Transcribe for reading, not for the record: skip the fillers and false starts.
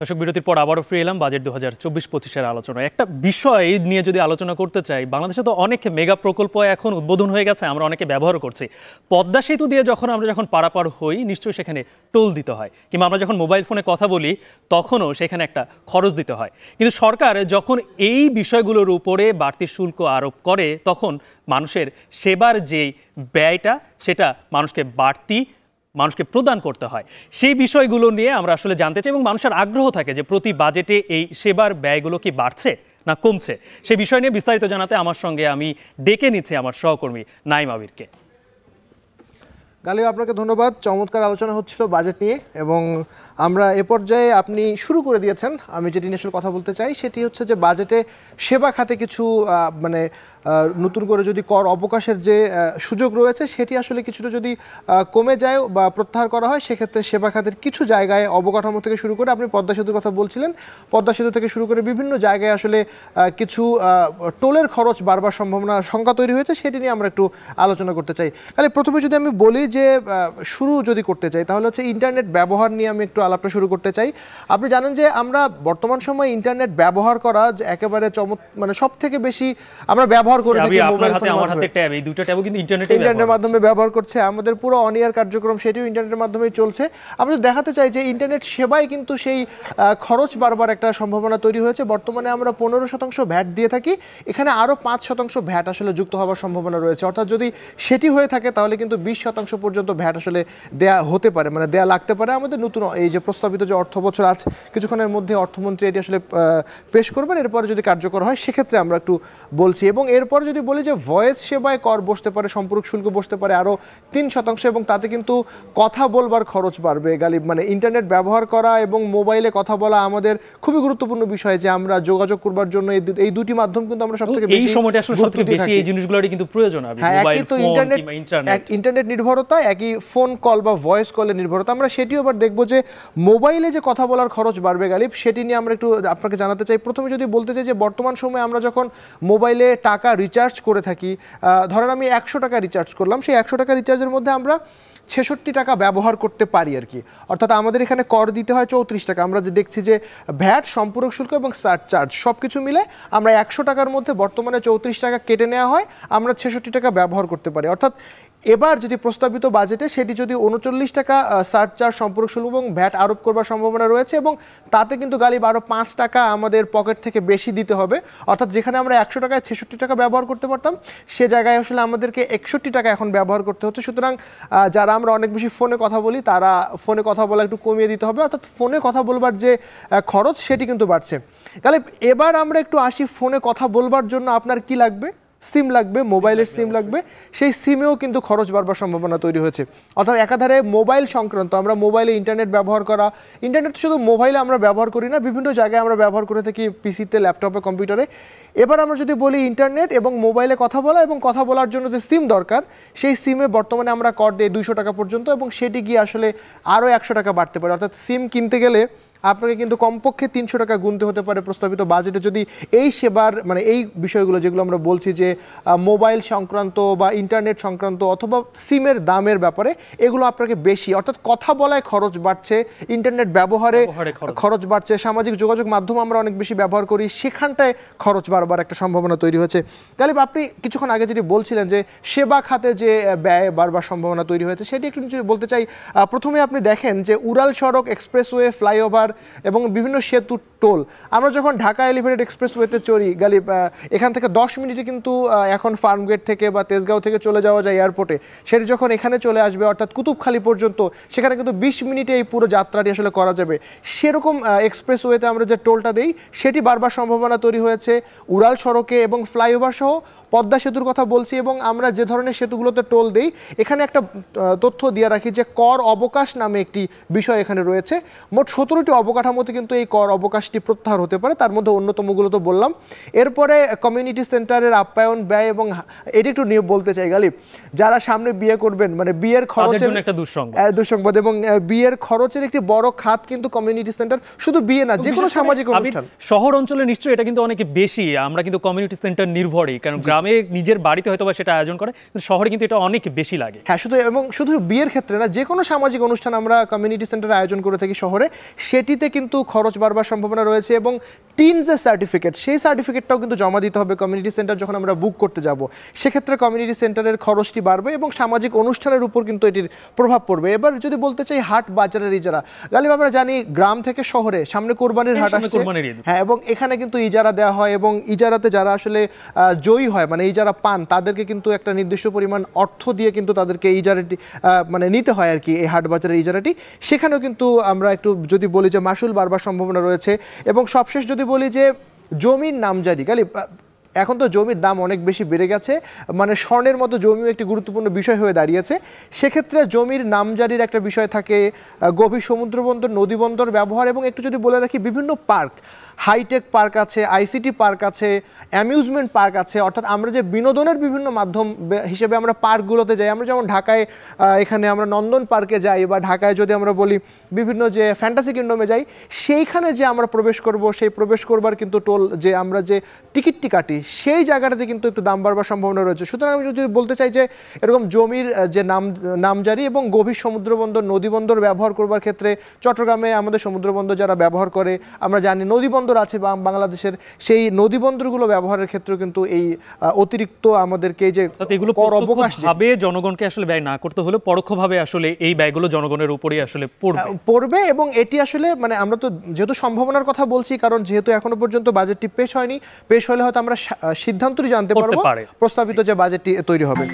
দর্শক বিরতির পর আবারও ফিরে এলাম বাজেট 2024-25-এর আলোচনা। একটা বিষয় নিয়ে যদি আলোচনা করতে চাই, বাংলাদেশে তো অনেক মেগা প্রকল্প এখন উদ্বোধন হয়ে গেছে, আমরা অনেকে ব্যবহার করছি। পদ্মা সেতু দিয়ে আমরা যখন পারাপার হই, নিশ্চয়ই সেখানে টোল দিতে হয়, কিংবা আমরা যখন মোবাইল ফোনে কথা বলি তখনও সেখানে একটা খরচ দিতে হয়। কিন্তু সরকার যখন এই বিষয়গুলোর উপরে বাড়তি শুল্ক আরোপ করে, তখন মানুষের সেবার যে ব্যয়টা সেটা মানুষকে প্রদান করতে হয়। সেই বিষয়গুলো নিয়ে আমরা আসলে জানতে চাই এবং মানুষের আগ্রহ থাকে যে প্রতি বাজেটে এই সেবার ব্যয়গুলো কি বাড়ছে না কমছে। সেই বিষয় নিয়ে বিস্তারিত জানাতে আমার সঙ্গে আমি ডেকে নিচ্ছি আমার সহকর্মী নাইম আবিরকে। গালিব, আপনাকে ধন্যবাদ। চমৎকার আলোচনা হচ্ছিল বাজেট নিয়ে এবং আমরা এ পর্যায়ে আপনি শুরু করে দিয়েছেন। আমি যেটি নিয়ে কথা বলতে চাই সেটি হচ্ছে যে বাজেটে সেবা খাতে কিছু নতুন করে যদি কর অবকাশের যে সুযোগ রয়েছে সেটি আসলে কিছুটা যদি কমে যায় বা প্রত্যাহার করা হয়, সেক্ষেত্রে সেবা খাতের কিছু জায়গায় অবকাঠামো থেকে শুরু করে, আপনি পদ্মা সেতুর কথা বলছিলেন, পদ্মা সেতু থেকে শুরু করে বিভিন্ন জায়গায় আসলে কিছু টোলের খরচ বাড়বার সম্ভাবনা শঙ্কা তৈরি হয়েছে, সেটি নিয়ে আমরা একটু আলোচনা করতে চাই। তাহলে প্রথমে যদি আমি বলি যে শুরু যদি করতে চাই তাহলে হচ্ছে ইন্টারনেট ব্যবহার নিয়ে আমি একটু আলাপটা শুরু করতে চাই। আপনি জানেন যে আমরা বর্তমান সময়ে ইন্টারনেট ব্যবহার করা একেবারে মানে সব থেকে বেশি আমরা ব্যবহার করে থাকি মোবাইল ফোনে। আমার হাতে ট্যাব, এই দুটো ট্যাবও কিন্তু ইন্টারনেটের মাধ্যমে ব্যবহার করছে। আমাদের পুরো অন ইয়ার কার্যক্রম সেটিও ইন্টারনেটের মাধ্যমেই চলছে। আমরা দেখাতে চাই যে ইন্টারনেট সেবায় কিন্তু সেই খরচ বাড়বার একটা সম্ভাবনা তৈরি হয়েছে। বর্তমানে আমরা 15% ভ্যাট দিয়ে থাকি, এখানে আরও 5% ভ্যাট আসলে যুক্ত হওয়ার সম্ভাবনা রয়েছে। অর্থাৎ যদি সেটি হয়ে থাকে তাহলে কিন্তু 20% পর্যন্ত ভ্যাট আসলে দেয়া হতে পারে, মানে দেয়া লাগতে পারে। আমাদের নতুন এই যে প্রস্তাবিত যে অর্থ বছর আজ কিছুক্ষণের মধ্যে অর্থমন্ত্রী এটি আসলে পেশ করবেন, এরপরে যদি কার্যকর হয় সেক্ষেত্রে আমরা একটু বলছি। এবং এরপর যদি বলি যে ভয়েস সেবায় কর বসতে পারে, সম্পর্ক শুল্ক বসতে পারে আরও 3%, এবং তাতে কিন্তু কথা বলবার খরচ বাড়বে। গালিব, মানে ইন্টারনেট ব্যবহার করা এবং মোবাইলে কথা বলা আমাদের খুবই গুরুত্বপূর্ণ বিষয়, যে আমরা যোগাযোগ করবার জন্য এই দুটি মাধ্যম কিন্তু আমরা সবথেকে বেশি, এই সময়টা আসলে সবথেকে বেশি এই জিনিসগুলোরই কিন্তু প্রয়োজন হবে। মোবাইল ফোন কিংবা ইন্টারনেট নির্ভরতা, একই ফোন কল বা ভয়েস কলের নির্ভরতা। আমরা সেটিও আবার দেখবো যে মোবাইলে যে কথা বলার খরচ বাড়বে গালিব, সেটি নিয়ে আমরা একটু আপনাকে জানাতে চাই। প্রথমে যদি বলতে চাই যে বর্তমান সময়ে আমরা যখন মোবাইলে টাকা রিচার্জ করে থাকি, ধরেন আমি 100 টাকা রিচার্জ করলাম, সেই 100 টাকা রিচার্জের মধ্যে আমরা 66 টাকা ব্যবহার করতে পারি আর কি। অর্থাৎ আমাদের এখানে কর দিতে হয় 34 টাকা। আমরা যে দেখছি যে ভ্যাট, সম্পূরক শুল্ক এবং সারচার্জ সব কিছু মিলে আমরা 100 টাকার মধ্যে বর্তমানে 34 টাকা কেটে নেওয়া হয়, আমরা 66 টাকা ব্যবহার করতে পারি। অর্থাৎ এবার যদি প্রস্তাবিত বাজেটে সেটি যদি 39 টাকা সারচার্জ, সম্পর্ক শুল্ক এবং ভ্যাট আরোপ করবার সম্ভাবনা রয়েছে, এবং তাতে কিন্তু গালিব আরও 5 টাকা আমাদের পকেট থেকে বেশি দিতে হবে। অর্থাৎ যেখানে আমরা 100 টাকায় 66 টাকা ব্যবহার করতে পারতাম, সে জায়গায় আসলে আমাদেরকে 61 টাকা এখন ব্যবহার করতে হচ্ছে। সুতরাং যারা আমরা অনেক বেশি ফোনে কথা বলি, তারা ফোনে কথা বলা একটু কমিয়ে দিতে হবে। অর্থাৎ ফোনে কথা বলবার যে খরচ সেটি কিন্তু বাড়ছে। গালিব, এবার আমরা একটু আসি ফোনে কথা বলবার জন্য আপনার কি লাগবে? সিম লাগবে, মোবাইলের সিম লাগবে। সেই সিমেও কিন্তু খরচ বাড়বার সম্ভাবনা তৈরি হয়েছে। অর্থাৎ একাধারে মোবাইল সংক্রান্ত, আমরা মোবাইলে ইন্টারনেট ব্যবহার করা, ইন্টারনেট শুধু মোবাইলে আমরা ব্যবহার করি না, বিভিন্ন জায়গায় আমরা ব্যবহার করে থাকি, পিসিতে, ল্যাপটপে, কম্পিউটারে। এবার আমরা যদি বলি ইন্টারনেট এবং মোবাইলে কথা বলা, এবং কথা বলার জন্য যে সিম দরকার, সেই সিমে বর্তমানে আমরা কর দিই 200 টাকা পর্যন্ত, এবং সেটি গিয়ে আসলে আরও 100 টাকা বাড়তে পারে। অর্থাৎ সিম কিনতে গেলে আপনাকে কিন্তু কমপক্ষে 300 টাকা গুনতে হতে পারে প্রস্তাবিত বাজেটে, যদি এই সেবার মানে এই বিষয়গুলো যেগুলো আমরা বলছি যে মোবাইল সংক্রান্ত বা ইন্টারনেট সংক্রান্ত অথবা সিমের দামের ব্যাপারে, এগুলো আপনাকে বেশি। অর্থাৎ কথা বলায় খরচ বাড়ছে, ইন্টারনেট ব্যবহারে খরচ বাড়ছে, সামাজিক যোগাযোগ মাধ্যম আমরা অনেক বেশি ব্যবহার করি, সেখানটায় খরচ বাড়বার একটা সম্ভাবনা তৈরি হয়েছে। গালিব, আপনি কিছুক্ষণ আগে যেটি বলছিলেন যে সেবা খাতে যে ব্যয় বাড়বার সম্ভাবনা তৈরি হয়েছে, সেটি একটু বলতে চাই। প্রথমে আপনি দেখেন যে উড়াল সড়ক, এক্সপ্রেসওয়ে, ফ্লাইওভার এবং বিভিন্ন সেতু, টোল, আমরা যখন ঢাকা এলিভেটেড এক্সপ্রেসওয়েতে চড়ি গালিব, এখান থেকে 10 মিনিটে কিন্তু এখন ফার্মগেট থেকে বা তেজগাঁও থেকে চলে যাওয়া যায় এয়ারপোর্টে। সেটি যখন এখানে চলে আসবে, অর্থাৎ কুতুবখালী পর্যন্ত, সেখানে কিন্তু 20 মিনিটে এই পুরো যাত্রাটি আসলে করা যাবে। সেরকম এক্সপ্রেসওয়েতে আমরা যে টোলটা দিই, সেটি বাড়বার সম্ভাবনা তৈরি হয়েছে উড়াল সড়কে এবং ফ্লাইওভার সহ। পদ্মা সেতুর কথা বলছি, এবং আমরা যে ধরনের সেতুগুলোতে টোল দেই, এখানে একটা তথ্য দিয়ে রাখি যে কর অবকাশ নামে একটি বিষয় এখানে রয়েছে। মোট 17টি অবকাঠামোতে কিন্তু এই কর অবকাশটি প্রত্যাহার হতে পারে, তার মধ্যে অন্যতমগুলো তো বললাম। এরপরে কমিউনিটি সেন্টারের আপ্যায়ন ব্যয়, এবং এটি একটু নিয়ে বলতে চাই গালিব, যারা সামনে বিয়ে করবেন, মানে বিয়ের খরচের একটা দুঃসংবাদ, এবং বিয়ের খরচের একটি বড় খাত কিন্তু কমিউনিটি সেন্টার। শুধু বিয়ে না, যে কোনো সামাজিক অনুষ্ঠান। শহর অঞ্চলে নিশ্চয়ই এটা কিন্তু অনেক বেশি, আমরা কিন্তু কমিউনিটি সেন্টার নির্ভরই, কারণ গ্রামে নিজের বাড়িতে হয়তো বা সেটা আয়োজন করে, কিন্তু শহরে কিন্তু এটা অনেক বেশি লাগে। হ্যাঁ, শুধু বিয়ের ক্ষেত্রে না, যে কোনো সামাজিক অনুষ্ঠান আমরা কমিউনিটি সেন্টারে আয়োজন করে থাকি শহরে, সেটিতে কিন্তু খরচ বাড়বার সম্ভাবনা রয়েছে। এবং টিন যে সার্টিফিকেট, সেই সার্টিফিকেটটাও কিন্তু জমা দিতে হবে কমিউনিটি সেন্টার যখন আমরা বুক করতে যাব। সেক্ষেত্রে কমিউনিটি সেন্টারের খরচটি বাড়বে এবং সামাজিক অনুষ্ঠানের উপর কিন্তু এটির প্রভাব পড়বে। এবার যদি বলতে চাই হাট বাজারের ইজারা, গালিব আমরা জানি গ্রাম থেকে শহরে সামনে কোরবানির হাট আসছে, হ্যাঁ, এবং এখানে কিন্তু ইজারা দেওয়া হয় এবং ইজারাতে যারা আসলে জয়ী হয়, মানে ইজারা পান, তাদেরকে কিন্তু একটা নির্দিষ্ট পরিমাণ অর্থ দিয়ে কিন্তু তাদেরকে ইজারাটি মানে নিতে হয় আর কি, এই হাট বাজারের ইজারাটি। সেখানেও কিন্তু আমরা একটু যদি বলি যে মাসুল বাড়বার সম্ভাবনা রয়েছে। এবং সবশেষ যদি বলি যে জমির নামজারি, গালিব এখন তো জমির দাম অনেক বেশি বেড়ে গেছে, মানে স্বর্ণের মতো জমিও একটি গুরুত্বপূর্ণ বিষয় হয়ে দাঁড়িয়েছে। সেক্ষেত্রে জমির নামজারির একটা বিষয় থাকে, গভীর সমুদ্রবন্দর, নদীবন্দর ব্যবহার, এবং একটু যদি বলে রাখি বিভিন্ন পার্ক, হাইটেক পার্ক আছে, আইসিটি পার্ক আছে, অ্যামিউজমেন্ট পার্ক আছে, অর্থাৎ আমরা যে বিনোদনের বিভিন্ন মাধ্যম হিসেবে আমরা পার্কগুলোতে যাই, আমরা যেমন ঢাকায় এখানে আমরা নন্দন পার্কে যাই, বা ঢাকায় যদি আমরা বলি বিভিন্ন যে ফ্যান্টাসি কিংডমে যাই, সেইখানে যে আমরা প্রবেশ করব, সেই প্রবেশ করবার কিন্তু টোল যে আমরা যে টিকিটটি কাটি, সেই জায়গাটাতে কিন্তু একটু দাম বাড়বার সম্ভাবনা রয়েছে। সুতরাং আমি যদি বলতে চাই যে এরকম জমির যে নামজারি এবং গভীর সমুদ্রবন্দর, নদীবন্দর ব্যবহার করবার ক্ষেত্রে চট্টগ্রামে আমাদের সমুদ্রবন্দর যারা ব্যবহার করে, আমরা জানি নদীবন্দর আছে বাংলাদেশের, সেই নদীবন্দরগুলো ব্যবহারের ক্ষেত্রে কিন্তু এই অতিরিক্ত আমাদেরকে যে এগুলো প্রত্যক্ষভাবে জনগণকে আসলে ব্যয় না করতে হলে পরোক্ষভাবে আসলে এই ব্যয়গুলো জনগণের উপরেই আসলে পড়বে। এবং এটি আসলে মানে আমরা তো যেহেতু সম্ভাবনার কথা বলছি, কারণ যেহেতু এখনো পর্যন্ত বাজেটটি পেশ হয়নি, পেশ হলে হয়তো আমরা সিদ্ধান্তটি জানতে পারবো প্রস্তাবিত যে বাজেটটি তৈরি হবে।